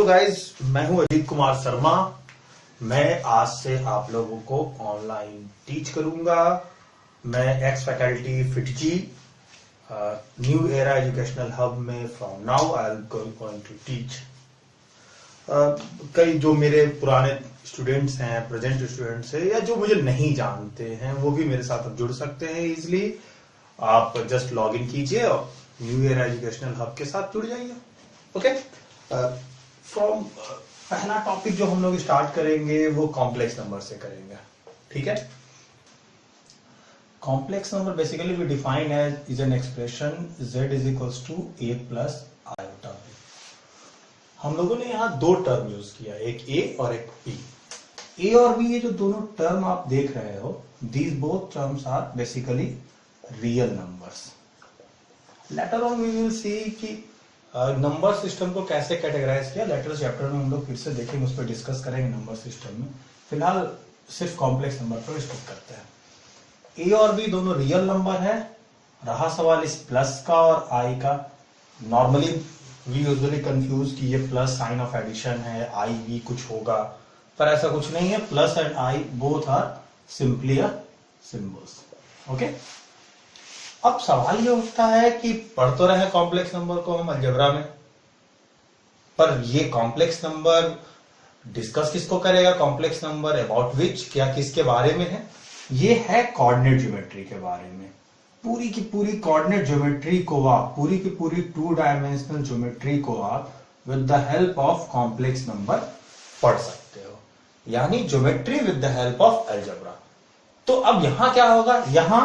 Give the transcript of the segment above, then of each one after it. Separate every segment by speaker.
Speaker 1: Guys, मैं हूं अजीत कुमार शर्मा। मैं आज से आप लोगों को ऑनलाइन टीच करूंगा। मैं ex faculty FIITJEE new era educational hub में from now I am going to teach. कई जो मेरे पुराने स्टूडेंट्स हैं, प्रेजेंट स्टूडेंट्स हैं, या जो मुझे नहीं जानते हैं, वो भी मेरे साथ अब जुड़ सकते हैं इजिली। आप जस्ट लॉग इन कीजिए और न्यू एरा एजुकेशनल हब के साथ जुड़ जाइए। ओके, फ्रॉम पहला टॉपिक जो हम लोग स्टार्ट करेंगे वो कॉम्प्लेक्स नंबर से करेंगे। ठीक है, complex number basically we define as is an expression z is equals to a plus iota b। हम लोगों ने यहाँ दो टर्म यूज किया, एक a और एक b। a और b, ये जो दोनों टर्म आप देख रहे हो, these both terms are basically real numbers. Later on we will see कि नंबर सिस्टम को कैसे कैटेगराइज किया। लेटर चैप्टर में हम लोग फिर से देखेंगे, उस पर डिस्कस करेंगे नंबर सिस्टम में। फिलहाल सिर्फ कॉम्प्लेक्स नंबर पर स्टिक करते हैं। ए और बी दोनों रियल नंबर है। रहा सवाल इस प्लस का और आई का। नॉर्मली वी यूजुअली कंफ्यूज कि ये प्लस साइन ऑफ एडिशन है, आई भी कुछ होगा, पर ऐसा कुछ नहीं है। Plus and I both are simply a symbols. Okay, अब सवाल ये उठता है कि पढ़ तो रहे कॉम्प्लेक्स नंबर को हम अलजेब्रा में, पर ये कॉम्प्लेक्स नंबर डिस्कस किसको करेगा? कॉम्प्लेक्स नंबर अबाउट विच, क्या किसके बारे में है? ये है कोऑर्डिनेट ज्योमेट्री के बारे में। पूरी की पूरी कोऑर्डिनेट ज्योमेट्री को आप, पूरी की पूरी 2 डायमेंशनल ज्योमेट्री को आप with the help of complex number पढ़ सकते हो, यानी geometry with the help of algebra. तो अब यहां क्या होगा? यहां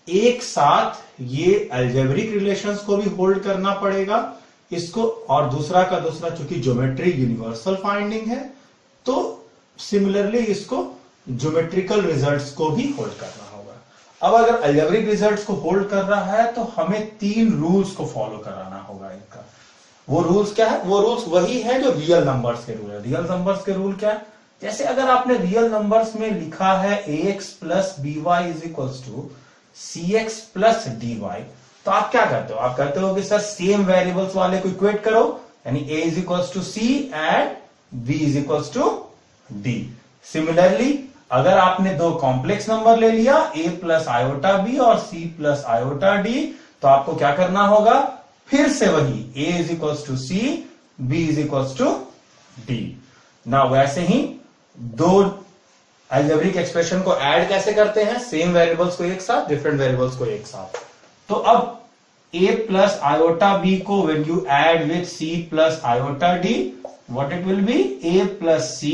Speaker 1: एक साथ ये अलजेब्रिक रिलेशंस को भी होल्ड करना पड़ेगा इसको, और दूसरा का दूसरा, चूंकि ज्योमेट्री यूनिवर्सल फाइंडिंग है, तो सिमिलरली इसको ज्योमेट्रिकल रिजल्ट्स को भी होल्ड करना होगा। अब अगर अलजेब्रिक रिजल्ट्स को होल्ड कर रहा है तो हमें 3 रूल्स को फॉलो कराना होगा इनका। वो रूल्स क्या है? वो रूल्स वही है जो रियल नंबर्स के रूल है। रियल नंबर्स के रूल क्या है? जैसे अगर आपने रियल नंबर्स में लिखा है ax plus by is equals to cx plus dy, तो आप क्या करते हो? आप कहते हो कि सर सेम वेरिएबल्स वाले को इक्वेट करो, यानी a is equals to c and b is equals to d। Similarly अगर आपने दो कॉम्प्लेक्स नंबर ले लिया, a प्लस आयोटा b और c प्लस आयोटा d, तो आपको क्या करना होगा? फिर से वही a is equals to c, b is equals to d। ना वैसे ही दो अलजेब्रिक एक्सप्रेशन को ऐड कैसे करते हैं? सेम वेरिएबल्स को एक साथ, डिफरेंट वेरिएबल्स को एक साथ। तो अब a प्लस आयोटा b को when you add with c plus iota d, what it will B? a plus c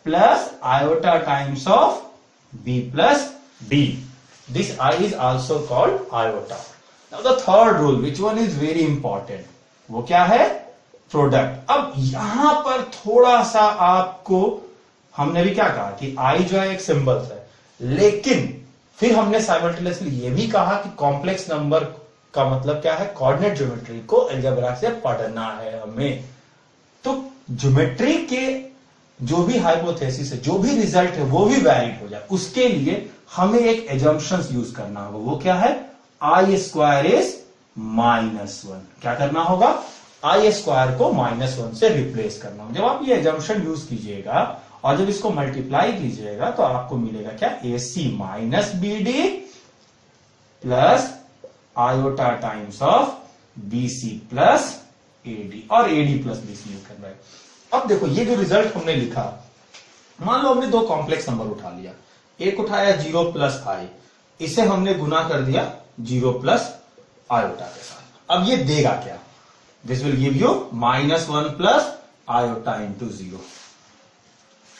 Speaker 1: plus iota times of b plus d। This I is also called iota. Now the third rule, which one is very important, वो क्या है? Product. अब यहां पर थोड़ा सा आपको, हमने भी क्या कहा कि आई जो है एक सिंबल्स है, लेकिन फिर हमने साइमल्टेनियसली ये भी कहा कि कॉम्प्लेक्स नंबर का मतलब क्या है? कोऑर्डिनेट ज्योमेट्री को अलजेब्रा से पढ़ना है हमें। तो ज्योमेट्री के जो भी हाइपोथेसिस है, जो भी रिजल्ट है, वो भी वैलिड हो जाए, उसके लिए हमें एक एजम्पशंस यूज करना होगा। वो क्या है? आई स्क्वायर इज -1। क्या करना होगा? आई स्क्वायर को -1 से रिप्लेस करना होगा। जब आप ये एजम्पशन यूज कीजिएगा और जब इसको मल्टीप्लाई कीजिएगा तो आपको मिलेगा क्या? AC minus BD plus iota times of BC plus AD, और AD प्लस BC यूज करना है। अब देखो ये जो रिजल्ट हमने लिखा, मान लो हमने दो कॉम्प्लेक्स नंबर उठा लिया, एक उठाया 0 प्लस i, इसे हमने गुना कर दिया 0 प्लस आयोटा के साथ। अब ये देगा क्या? This will give you -1 plus iota into 0।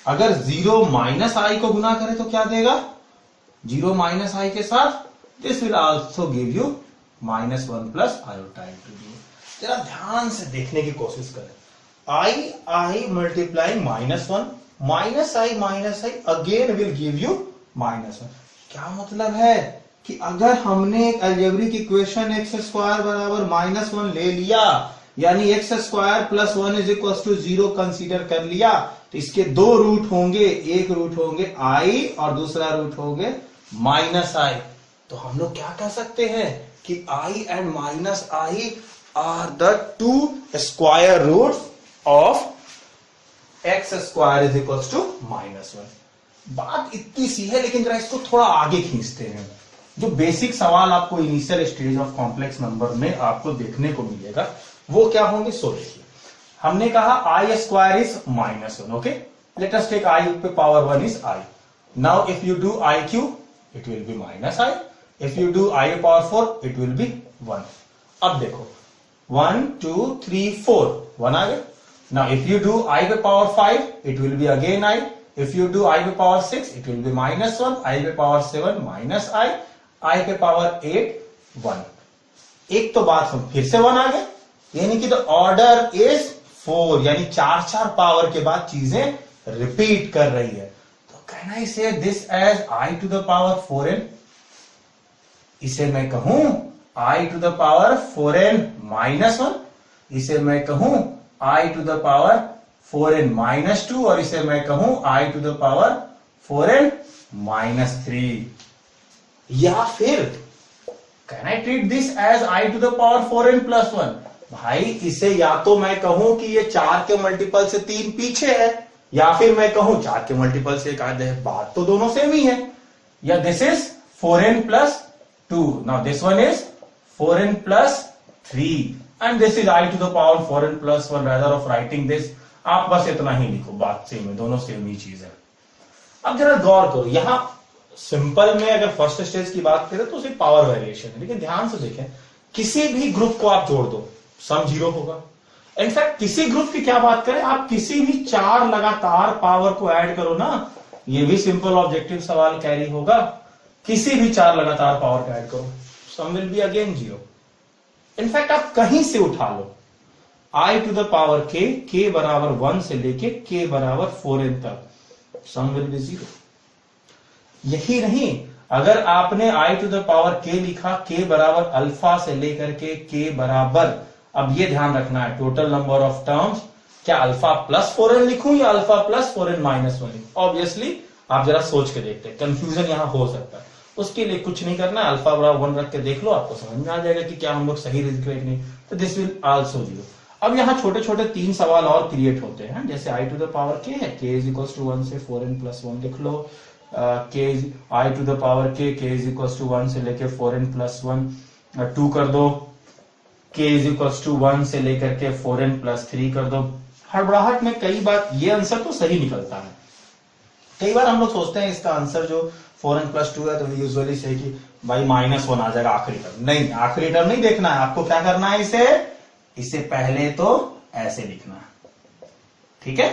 Speaker 1: अगर 0 माइनस आई को गुना करें तो क्या देगा? 0 माइनस आई के साथ this will also give you -1 plus iota into 0। जरा ध्यान से देखने की कोशिश करें। I multiplying -1 minus i again will give you -1। क्या मतलब है कि अगर हमने एक अलजेब्रिक इक्वेशन x स्क्वायर बराबर -1 ले लिया, यानी x square plus 1 is equal to 0 consider कर लिया, तो इसके दो रूट होंगे, एक रूट होंगे i और दूसरा रूट होंगे -i। तो हम लोग क्या कह सकते हैं कि i and -i are the 2 square roots of x square is equal to -1। बात इतनी सी है, लेकिन जरा इसको थोड़ा आगे खींचते हैं। जो बेसिक सवाल आपको initial stage of complex number में आपको देखने को मिलेगा वो क्या होंगे, सो देखिए। हमने कहा i square is -1, okay. Let us take i पे power 1 is i. Now if you do i cube it will be -i, if you do i power 4 it will be 1। अब देखो 1 2 3 4 1 आ गया। Now if you do I by power 5 it will be again I, if you do I by power 6 it will be -1, I by power 7 -i by power 8 1। एक तो बात हम फिर से 1 आ गए, यानी कि द ऑर्डर इज 4, यानी 4 पावर के बाद चीजें रिपीट कर रही है। तो can I say this as I to the power 4n, इसे मैं कहूं I to the power 4n -1, इसे मैं कहूं I to the power 4n -2, और इसे मैं कहूं I to the power 4n -3। या फिर can I treat this as I to the power 4n +1। भाई इसे या तो मैं कहूं कि ये 4 के मल्टीपल से 3 पीछे है, या फिर मैं कहूं 4 के मल्टीपल से 1 आगे है। बात तो दोनों सेम ही है। या this is 4n +2, now this one is 4n +3 and this is I to the power 4n +1। rather of writing this आप बस इतना ही लिखो, बात सेम है, दोनों सेम ही चीज है। अब जरा गौर करो, यहां सिंपल में अगर फर्स्ट स्टेज की बात करें तो सिर्फ पावर वेरिएशन है, लेकिन ध्यान से देखें किसी भी ग्रुप को आप जोड़ दो सम 0 होगा। इनफैक्ट किसी ग्रुप की क्या बात करें, आप किसी भी 4 लगातार पावर को ऐड करो ना, ये भी सिंपल ऑब्जेक्टिव सवाल कैरी होगा। किसी भी 4 लगातार पावर को ऐड करो, सम विल बी अगेन 0। इनफैक्ट आप कहीं से उठा लो I to the power k बराबर 1 से लेके k बराबर 4n तक, सम विल बी 0। यही नहीं, अगर आपने I to the power k लिखा, k बराबर अल्फा से लेकर के k बराबर, अब ये ध्यान रखना है टोटल नंबर ऑफ टर्म्स, क्या अल्फा +4n लिखूं या अल्फा +4n -1? ऑब्वियसली आप जरा सोच के देखते हैं, कंफ्यूजन यहां हो सकता है। उसके लिए कुछ नहीं करना है, अल्फा बराबर 1 रख के देख लो, आपको समझ में आ जाएगा कि क्या हम लोग सही लिख रहे नहीं। तो दिस विल आल्सो 0। अब यहाँ छोटे छोटे 3 सवाल और क्रिएट होते हैं, जैसे I to the power k है, k is equals to 1 से 4n +1 लिख लो। I to the power k is equals to 1 से लेके 4n +1 2 कर दो, k is equals to 1 से लेकर के 4n +3 कर दो। हड़बड़ाहट में कई बार ये आंसर तो सही निकलता है, कई बार हम लोग सोचते हैं इसका आंसर जो 4n +2 है, तो यूजुअली से कि भाई -1 आ जाएगा आखिरी टर्म। नहीं, आखिरी टर्म नहीं देखना है आपको, क्या करना है, इसे पहले तो ऐसे लिखना है, ठीक है।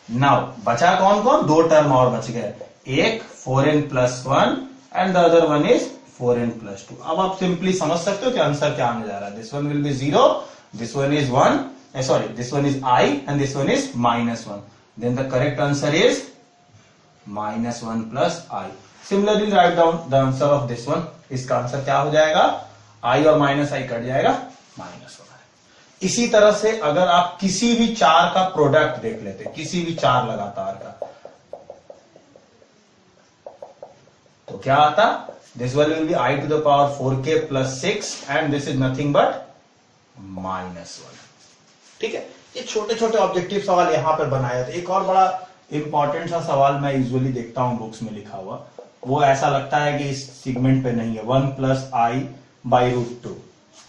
Speaker 1: नाउ बचा कौन कौन, 2 टर्म और बच गए, एक 4n +1 and the other one is 4n +2। अब आप सिंपली समझ सकते हो कि आंसर क्या आने जा रहा है। This one will be 0, this one is 1, sorry this one is I and this one is -1, then the correct answer is -1 + I। Similarly write down the answer of this one, इसका answer क्या हो जाएगा, I और -I cut जाएगा, -1। इसी तरह से अगर आप किसी भी 4 का प्रोडक्ट देख लेते, किसी भी 4 लगातार का, तो क्या आता, this one will be I to the power 4k +6 and this is nothing but -1। ठीक है, ये छोटे छोटे ऑब्जेक्टिव सवाल यहां पर बनाया था। एक और बड़ा इंपॉर्टेंट सा सवाल मैं यूजुअली देखता हूं बुक्स में लिखा हुआ, वो ऐसा लगता है कि इस सेगमेंट पे नहीं है, 1 + I/√2।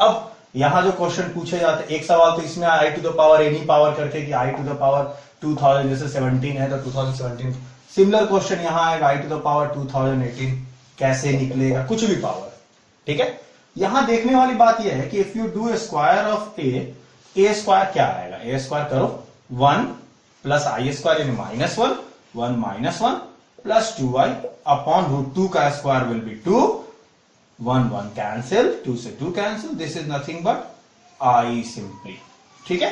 Speaker 1: अब यहां जो क्वेश्चन पूछे जाते हैं, एक सवाल तो इसमें I to the power any power करके कि I to the power 2000, जैसे 17 है तो 2017। सिमिलर क्वेश्चन यहां आएगा I to the power 2018, कैसे निकलेगा, कुछ भी पावर, ठीक है। यहां देखने वाली बात यह है कि if you do square of a square क्या आएगा, a स्क्वायर करो 1 + I² यानी -1, 1 -1 + 2i अपॉन √2 का स्क्वायर विल बी 2, 1 1 कैंसिल, 2 से 2 cancel, this is nothing but I simply, ठीक है।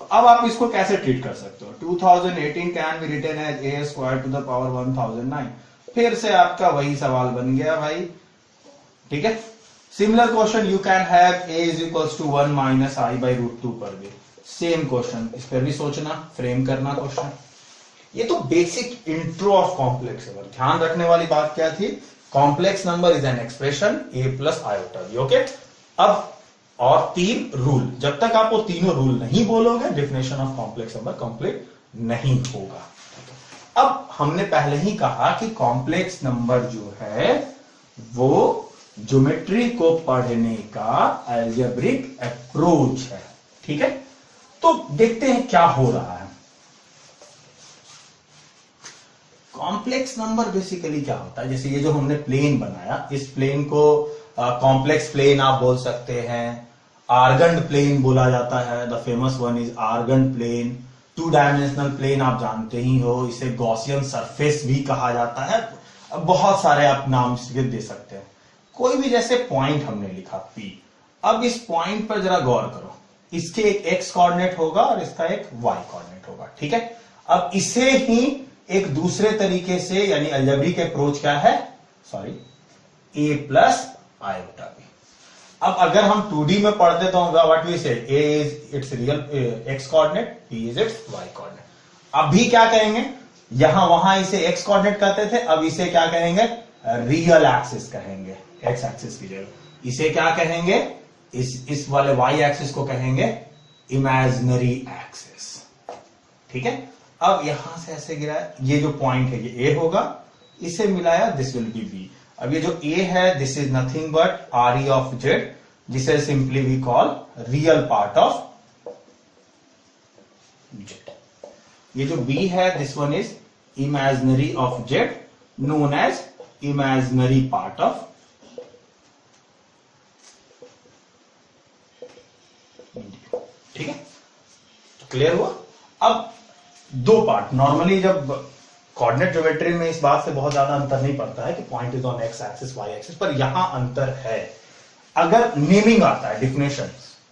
Speaker 1: तो अब आप इसको कैसे ट्रीट कर सकते हो, 2018 can be written as a² to the power 1009। फिर से आपका वही सवाल बन गया भाई, ठीक है। Similar question you can have a is equals to 1 - I/√2 पर भी सेम क्वेश्चन, इस पर भी सोचना, फ्रेम करना क्वेश्चन। ये तो basic intro of complex number. ध्यान रखने वाली बात क्या थी, complex number is an expression a + I/b, okay. अब और 3 रूल, जब तक आप वो तीनों रूल नहीं बोलोगे definition of complex number complete नहीं होगा। अब हमने पहले ही कहा कि कॉम्प्लेक्स नंबर जो है वो ज्योमेट्री को पढ़ने का अलजेब्रिक अप्रोच है। ठीक है, तो देखते हैं क्या हो रहा है। कॉम्प्लेक्स नंबर बेसिकली क्या होता है, जैसे ये जो हमने प्लेन बनाया, इस प्लेन को कॉम्प्लेक्स प्लेन आप बोल सकते हैं, आर्गन प्लेन बोला जाता है। The famous one is Argand plane. 2 dimensional plane आप जानते ही हो, इसे गॉसियन सरफेस भी कहा जाता है। बहुत सारे आप नाम दे सकते हैं। कोई भी जैसे पॉइंट हमने लिखा P, अब इस पॉइंट पर जरा गौर करो, इसके एक x कोऑर्डिनेट होगा और इसका एक y कोऑर्डिनेट होगा। ठीक है, अब इसे ही एक दूसरे तरीके से, यानी अलजेब्रिक अप्रोच क्या है, sorry, a plus iota b। अब अगर हम 2D में पढ़ते तो व्हाट वी से, a is it's real x coordinate, b is it's y coordinate. अभी क्या कहेंगे, यहां वहां इसे x कोऑर्डिनेट कहते थे, अब इसे क्या कहेंगे, रियल एक्सिस कहेंगे, x एक्सिस की जगह। इसे क्या कहेंगे, इस वाले y एक्सिस को कहेंगे इमेजिनरी एक्सिस। ठीक है, अब यहां से ऐसे गिरा, ये जो पॉइंट है ये a होगा, इसे मिलाया, दिस विल बी b। अब ये जो a है, this is nothing but re of z, जिसे simply we call real part of z। ये जो b है, this one is imaginary of z, known as imaginary part of. ठीक है, क्लियर हुआ। अब दो पार्ट, नॉर्मली जब कोऑर्डिनेट ज्योमेट्री में इस बात से बहुत ज्यादा अंतर नहीं पड़ता है कि point is on x axis y axis, पर यहां अंतर है अगर नेमिंग आता है, डिफिनेशन।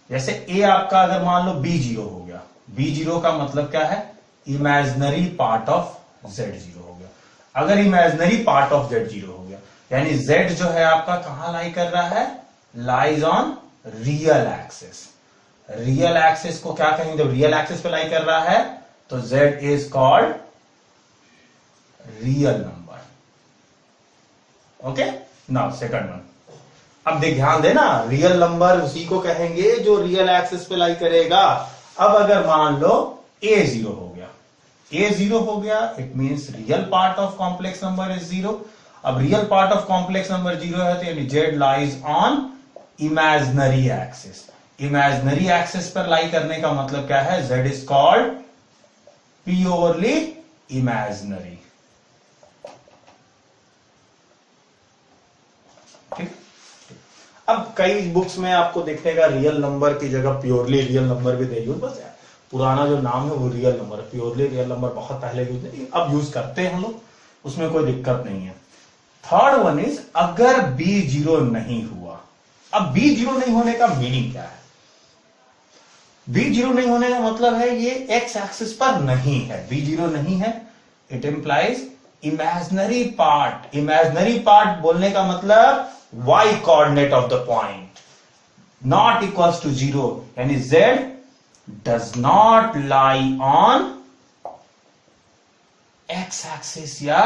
Speaker 1: जैसे ए आपका अगर मान लो b0 हो गया, b0 का मतलब क्या है, इमेजिनरी पार्ट ऑफ z0 हो गया। अगर इमेजिनरी पार्ट ऑफ z0 हो गया, यानी z जो है आपका कहां लाई कर रहा है, lies on real axis. Real axis को क्या कहेंगे, जब रियल एक्सिस पे लाई कर रहा है तो z is called real number. Okay, now second one. अब देख, ध्यान देना, रियल नंबर उसी को कहेंगे जो रियल एक्सिस पे लाई करेगा। अब अगर मान लो a0 हो गया, a0 हो गया, it means real part of complex number is 0। अब real part of complex number 0 है तो यानी z lies on imaginary axis. Imaginary axis पर लाई करने का मतलब क्या है, z is called purely imaginary. ठीक, अब कई बुक्स में आपको दिखेगा रियल नंबर की जगह प्योरली रियल नंबर भी दे, बस पुराना जो नाम है वो real number, purely real number बहुत पहले यूज नहीं, अब यूज करते हैं हम लोग, उसमें कोई दिक्कत नहीं है। थर्ड वन इज, अगर b0 नहीं हुआ। अब b0 नहीं होने का मीनिंग क्या है, b0 नहीं होने का मतलब है ये x एक्सिस पर नहीं है, b0 नहीं है, it implies imaginary part. Imaginary part बोलने का मतलब y coordinate of the point not equals to 0, यानी z does not lie on x axis या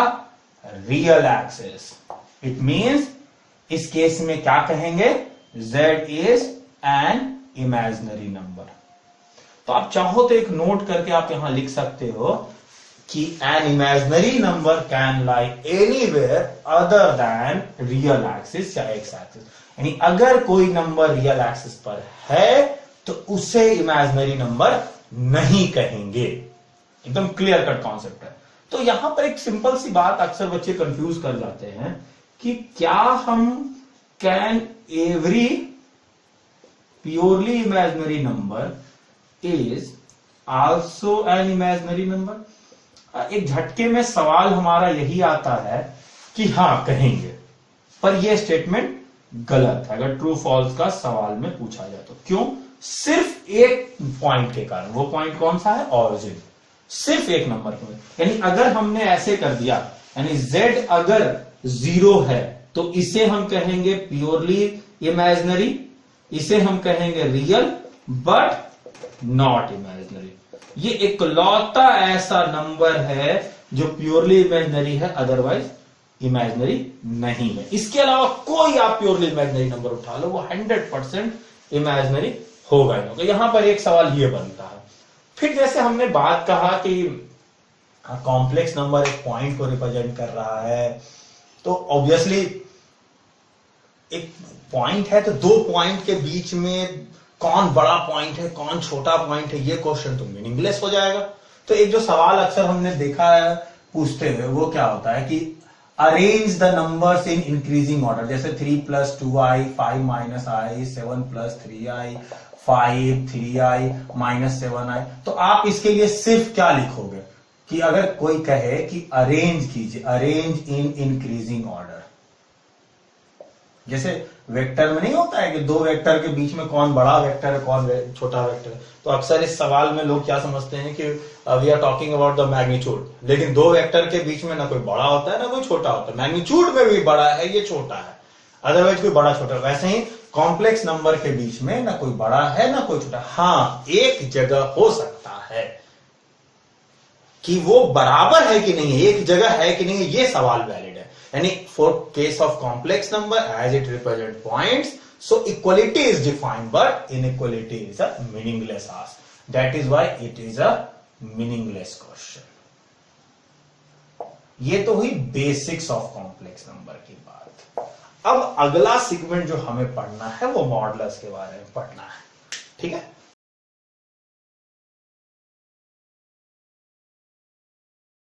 Speaker 1: रियल एक्सिस। इट मींस इस केस में क्या कहेंगे, z is an imaginary number. तो आप चाहो तो एक नोट करके आप यहां लिख सकते हो कि N imaginary number can lie anywhere other than real axis या एक्स एक्सिस। यानी अगर कोई नंबर रियल एक्सिस पर है तो उसे इमेजिनरी नंबर नहीं कहेंगे। एकदम क्लियर कट कॉन्सेप्ट है। तो यहां पर एक सिंपल सी बात अक्सर बच्चे कंफ्यूज कर जाते हैं कि क्या हम can every purely imaginary number is also an imaginary number. एक झटके में सवाल हमारा यही आता है कि हाँ कहेंगे, पर यह स्टेटमेंट गलत है अगर ट्रू फॉल्स का सवाल में पूछा जाए तो। क्यों? सिर्फ एक पॉइंट के कारण। वो पॉइंट कौन सा है? ऑरिजिन। सिर्फ एक नंबर के, यानी अगर हमने ऐसे कर दिया, यानी z अगर 0 है तो इसे हम कहेंगे प्योरली इमेजिनरी, इसे हम कहेंगे रियल बट नॉट इमेजिनरी। ये इकलौता ऐसा नंबर है जो प्योरली इमेजिनरी है, अदरवाइज इमेजिनरी नहीं है। इसके अलावा कोई आप प्योरली इमेजिनरी नंबर उठा लो, वो 100% इमेजिनरी होगा ही होगा। यहां पर एक सवाल ये बनता है, फिर जैसे हमने बात कहा कि कॉम्प्लेक्स नंबर एक पॉइंट को रिप्रेजेंट कर रहा है, तो ऑब्वियसली एक पॉइंट है तो दो पॉइंट के बीच में कौन बड़ा पॉइंट है कौन छोटा पॉइंट है, ये क्वेश्चन तो मीनिंगलेस हो जाएगा। तो एक जो सवाल अक्सर हमने देखा है पूछते हुए वो क्या होता है कि arrange the numbers in increasing order, जैसे 3 + 2i, 5 - i, 7 + 3i, 5 3i -7i। तो आप इसके लिए सिर्फ क्या लिखोगे कि अगर कोई कहे कि अरेंज कीजिए, अरेंज इन इंक्रीजिंग ऑर्डर, जैसे वेक्टर में नहीं होता है कि दो वेक्टर के बीच में कौन बड़ा वेक्टर है कौन छोटा वेक्टर है, तो अक्सर इस सवाल में लोग क्या समझते हैं कि we are talking about the magnitude, लेकिन दो वेक्टर के बीच में ना कोई बड़ा होता है ना कोई छोटा होता है, मैग्नीट्यूड में भी बड़ा है ये छोटा है, अदरवाइज कोई बड़ा छोटा। वैसे ही कॉम्प्लेक्स नंबर के बीच में ना कोई बड़ा है ना कोई छोटा। हाँ, एक जगह हो सकता है कि वो बराबर है कि नहीं, एक जगह है कि नहीं, ये सवाल वैलिड है। यानी for case of complex number as it represent points, so equality is defined but inequality is a meaningless ask. That is why it is a meaningless question. ये तो हुई बेसिक्स ऑफ कॉम्प्लेक्स नंबर की बात। अब अगला segment जो हमें पढ़ना है वो मॉडुलस के बारे में पढ़ना है, ठीक है।